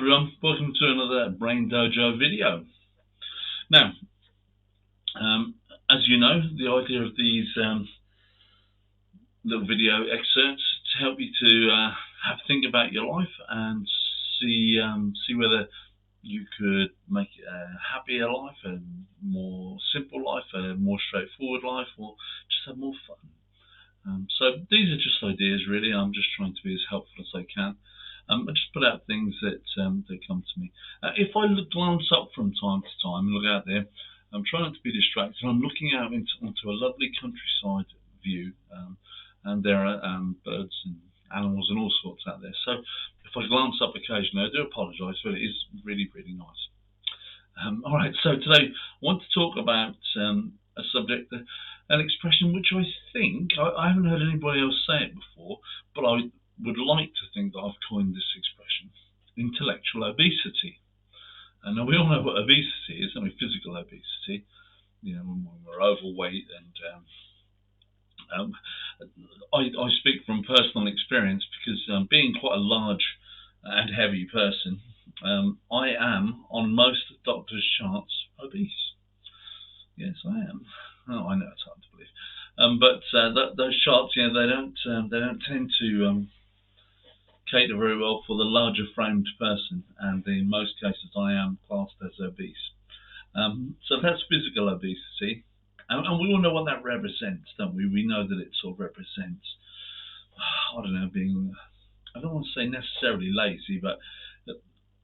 everyone, welcome to another Brain Dojo video. Now, as you know, the idea of these little video excerpts to help you to have a think about your life and see whether you could make it a happier life, a more simple life, a more straightforward life, or just have more fun. So these are just ideas, really. I'm just trying to be as helpful as I can. I just put out things that come to me. If I glance up from time to time and look out there, I'm trying not to be distracted. I'm looking out onto a lovely countryside view, and there are birds and animals and all sorts out there. So if I glance up occasionally, I do apologise, but it is really, really nice. All right, so today I want to talk about a subject, an expression which I think, I haven't heard anybody else say it before, but I would like to think that I've coined this expression: intellectual obesity. And now we all know what obesity is, I mean physical obesity, when we're overweight, and I speak from personal experience because being quite a large and heavy person, I am, on most doctors' charts, obese. Yes, I am. Oh, I know it's hard to believe, but those charts, they don't tend to cater very well for the larger framed person, and in most cases I am classed as obese. So that's physical obesity, and we all know what that represents, don't we? We know that it sort of represents, I don't know, being, I don't want to say necessarily lazy, but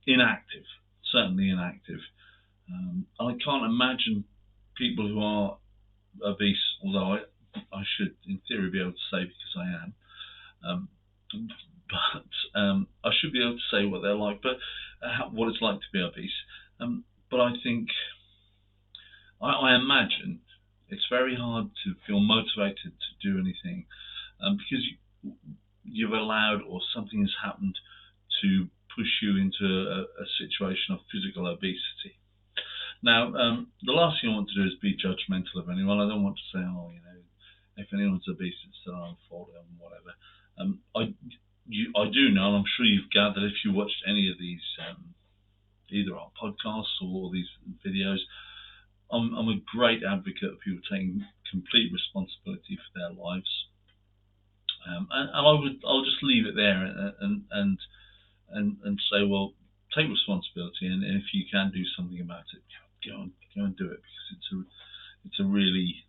inactive, certainly inactive. I can't imagine people who are obese, although I should in theory be able to say, because I am, but I should be able to say what they're like, but what it's like to be obese. But I think, I imagine it's very hard to feel motivated to do anything, because you've allowed, or something has happened to push you into a situation of physical obesity. Now, the last thing I want to do is be judgmental of anyone. I don't want to say, if anyone's obese, it's their own fault and whatever. I do know, and I'm sure you've gathered if you watched any of these, either our podcasts or these videos, I'm a great advocate of people taking complete responsibility for their lives, and I'll just leave it there and say, well, take responsibility, and if you can do something about it, go and do it, because it's a really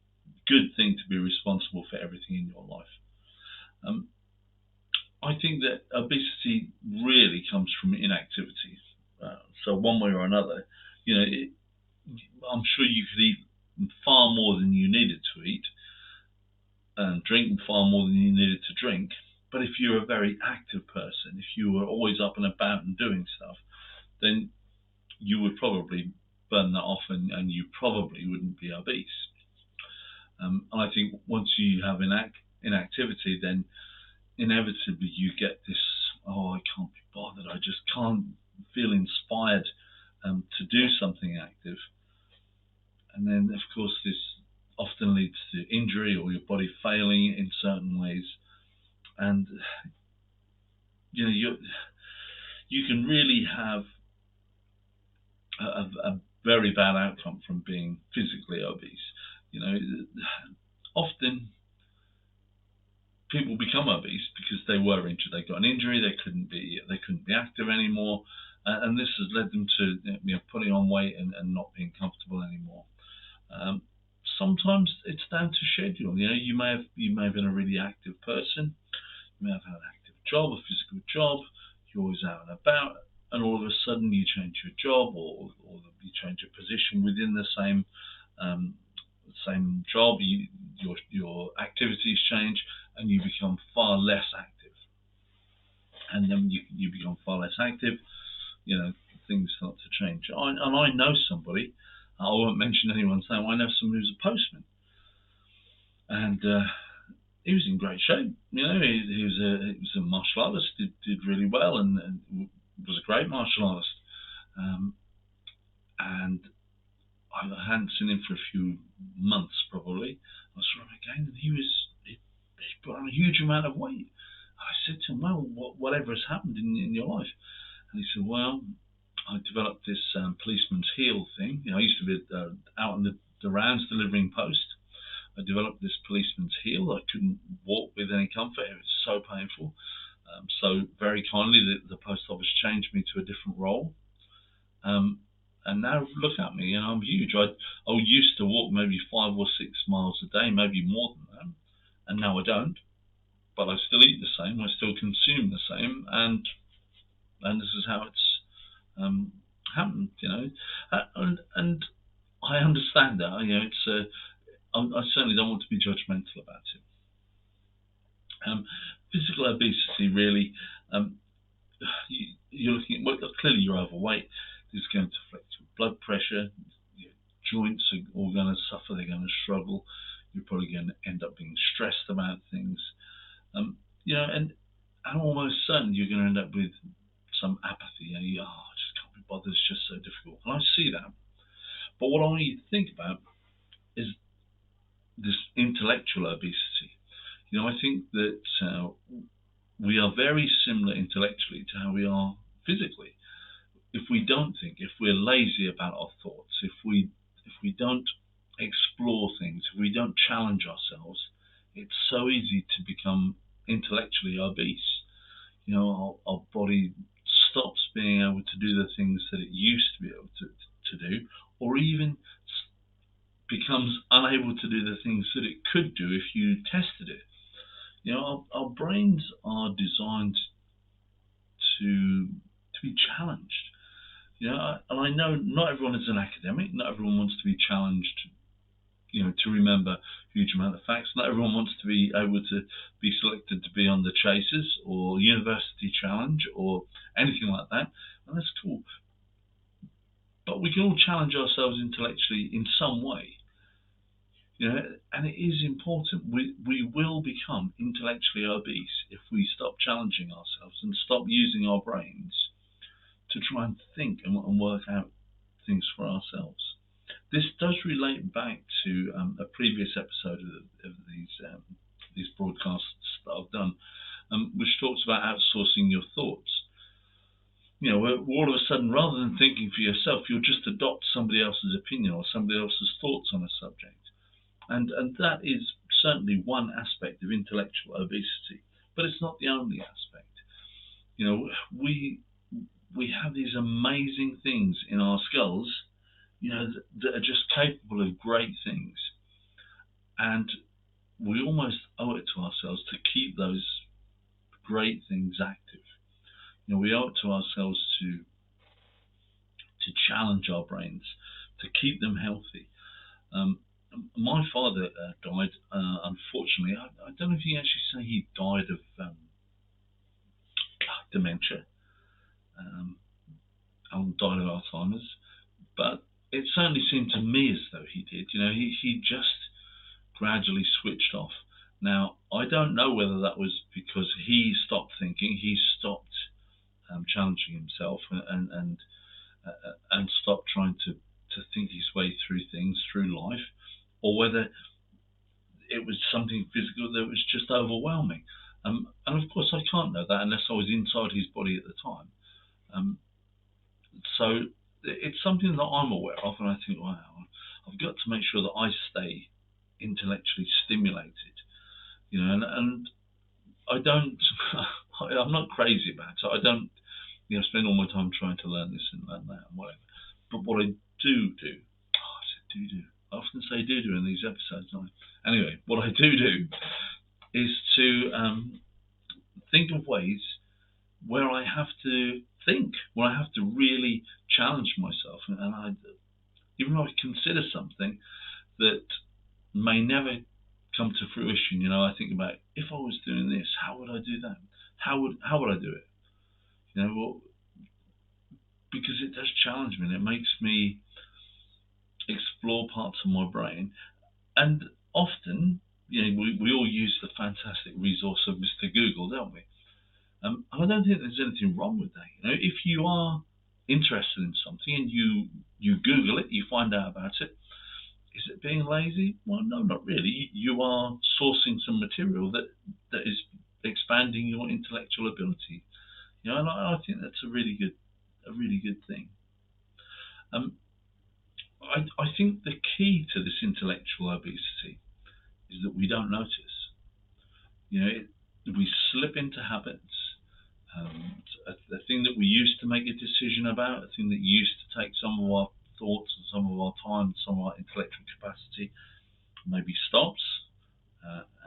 good thing to be responsible for everything in your life. I think that obesity really comes from inactivity. So one way or another, I'm sure you could eat far more than you needed to eat, and drink far more than you needed to drink. But if you're a very active person, if you were always up and about and doing stuff, then you would probably burn that off, and you probably wouldn't be obese. And I think once you have inactivity, then inevitably you get this, I can't be bothered, I just can't feel inspired to do something active. And then, of course, this often leads to injury or your body failing in certain ways. And you can really have a very bad outcome from being physically obese. Often people become obese because they were injured. They got an injury. They couldn't be active anymore, and this has led them to putting on weight and not being comfortable anymore. Sometimes it's down to schedule. You may have been a really active person. You may have had an active job, a physical job. You're always out and about, and all of a sudden you change your job, or you change your position within the same job. Your activities change, and you become far less active. And then you become far less active, things start to change. And I know somebody, I won't mention anyone's name, I know someone who's a postman. And he was in great shape. He was a martial artist, did really well, and was a great martial artist. And I hadn't seen him for a few months, probably. I saw him again, and he put on a huge amount of weight. I said to him, well, whatever has happened in your life? And he said, well, I developed this policeman's heel thing. I used to be out in the rounds delivering post. I developed this policeman's heel. I couldn't walk with any comfort. It was so painful. So very kindly, the post office changed me to a different role. And now look at me, I'm huge. I used to walk maybe 5 or 6 miles a day, maybe more than that, and now I don't. But I still eat the same. I still consume the same, and this is how it's happened. And I understand that. I certainly don't want to be judgmental about it. Physical obesity really. You're looking at, well, clearly you're overweight. This is going to affect your blood pressure. Your joints are all going to suffer. They're going to struggle. You're probably going to end up being stressed about things. And I'm almost certain you're going to end up with some apathy. I just can't be bothered. It's just so difficult. And I see that. But what I want you to think about is this intellectual obesity. I think that we are very similar intellectually to how we are physically. If we don't think, if we're lazy about our thoughts, if we don't explore things, if we don't challenge ourselves, it's so easy to become intellectually obese. Our body stops being able to do the things that it used to be able to do, or even becomes unable to do the things that it could do if you tested it. Our brains are designed to be challenged. And I know not everyone is an academic. Not everyone wants to be challenged. To remember a huge amount of facts. Not everyone wants to be able to be selected to be on the Chasers or University Challenge or anything like that. And that's cool. But we can all challenge ourselves intellectually in some way. And it is important. We will become intellectually obese if we stop challenging ourselves and stop using our brains to try and think and work out things for ourselves. This does relate back to a previous episode of these broadcasts that I've done, which talks about outsourcing your thoughts. Where all of a sudden, rather than thinking for yourself, you'll just adopt somebody else's opinion or somebody else's thoughts on a subject. And that is certainly one aspect of intellectual obesity, but it's not the only aspect. We have these amazing things in our skulls, that are just capable of great things, and we almost owe it to ourselves to keep those great things active. We owe it to ourselves to challenge our brains, to keep them healthy. My father died, unfortunately. I don't know if you can actually say he died of dementia, died of Alzheimer's, but it certainly seemed to me as though he did. He just gradually switched off. Now, I don't know whether that was because he stopped thinking, he stopped challenging himself, and stopped trying to think his way through things, through life, or whether it was something physical that was just overwhelming. And of course, I can't know that unless I was inside his body at the time. So it's something that I'm aware of, and I think, wow, I've got to make sure that I stay intellectually stimulated. And I don't, I'm not crazy about it. I don't, spend all my time trying to learn this and learn that and whatever. But what I do, I often say do in these episodes. Anyway, what I do is to think of ways where I have to think, where I have to really challenge myself, and even though I consider something that may never come to fruition, I think about, if I was doing this, how would I do that? How would I do it? Because it does challenge me, and it makes me explore parts of my brain. And often, we all use the fantastic resource of Mr. Google, don't we? And I don't think there's anything wrong with that. If you are interested in something and you Google it, you find out about it, is it being lazy? Well, no, not really. You are sourcing some material that is expanding your intellectual ability. And I think that's a really good a really good thing. Um, I think the key to this intellectual obesity is that we don't notice. We slip into habits. A thing that we used to make a decision about, a thing that used to take some of our thoughts and some of our time, some of our intellectual capacity, maybe stops,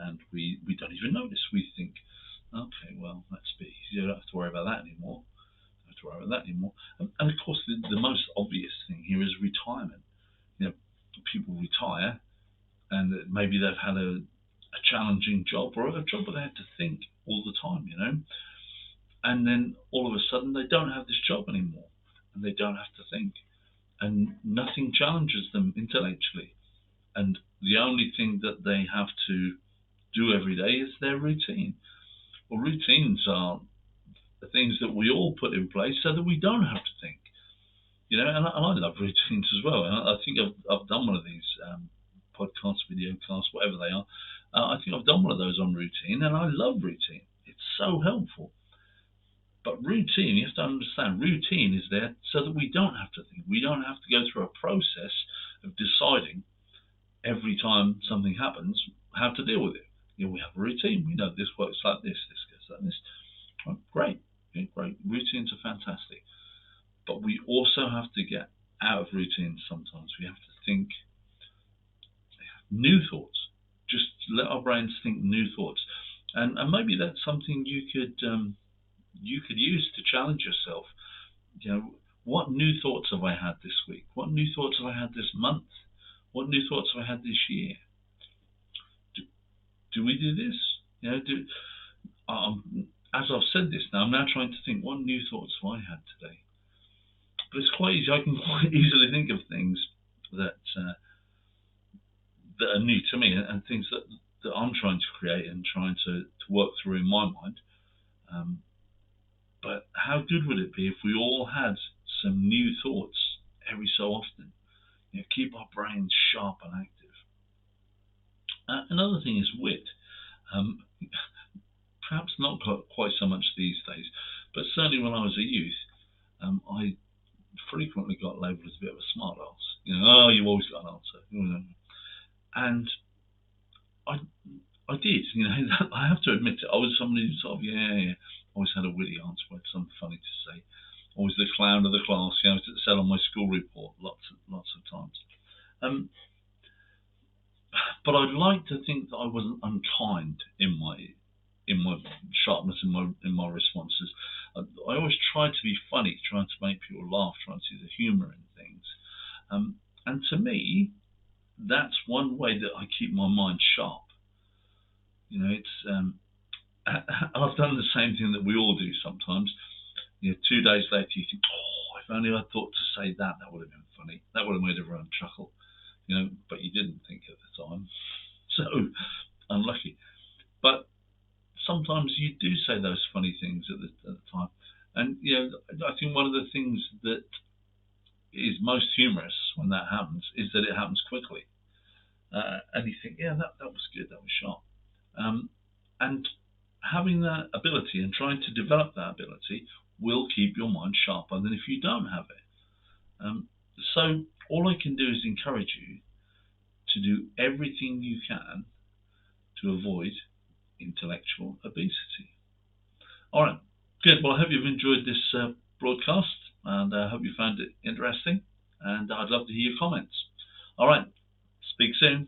and we don't even notice. We think, okay, well, that's a bit easier. I don't have to worry about that anymore. And of course, the most obvious thing here is retirement. People retire, and maybe they've had a challenging job or a job where they had to think all the time, and then all of a sudden they don't have this job anymore, and they don't have to think, and nothing challenges them intellectually, and the only thing that they have to do every day is their routine. Well, routines are the things that we all put in place so that we don't have to think. And I love routines as well. And I think I've done one of these podcasts, video casts, whatever they are. I think I've done one of those on routine, and I love routine. It's so helpful. But routine, you have to understand, routine is there so that we don't have to think. We don't have to go through a process of deciding every time something happens how to deal with it. We have a routine. We know this works like this goes like this. Oh, great. Great. Routines are fantastic. But we also have to get out of routines sometimes. We have to think new thoughts. Just let our brains think new thoughts. And maybe that's something you could use to challenge yourself. What new thoughts have I had this week? What new thoughts have I had this month? What new thoughts have I had this year? Do we do this? As I've said this now, I'm now trying to think, what new thoughts have I had today? But it's quite easy. I can quite easily think of things that are new to me, and things that I'm trying to create and trying to work through in my mind. But how good would it be if we all had some new thoughts every so often? Keep our brains sharp and active. Another thing is wit. Perhaps not quite so much these days, but certainly when I was a youth, I frequently got labelled as a bit of a smart ass. You've always got an answer. And I did. I have to admit it. I was somebody who sort of, always had a witty answer, had something funny to say. Always the clown of the class. It said on my school report lots of times. But I'd like to think that I wasn't unkind in my sharpness in my responses. I always tried to be funny, trying to make people laugh, trying to see the humour in things. And to me, that's one way that I keep my mind sharp. I've done the same thing that we all do sometimes. 2 days later, you think, if only I thought to say that would have been funny. That would have made everyone chuckle. But you didn't think at the time. So, unlucky. But sometimes you do say those funny things at the time. And, I think one of the things that is most humorous when that happens is that it happens quickly. And you think, that was good, that was sharp. And having that ability and trying to develop that ability will keep your mind sharper than if you don't have it. So all I can do is encourage you to do everything you can to avoid intellectual obesity. All right, good. Well, I hope you've enjoyed this broadcast, and I hope you found it interesting, and I'd love to hear your comments. All right, speak soon.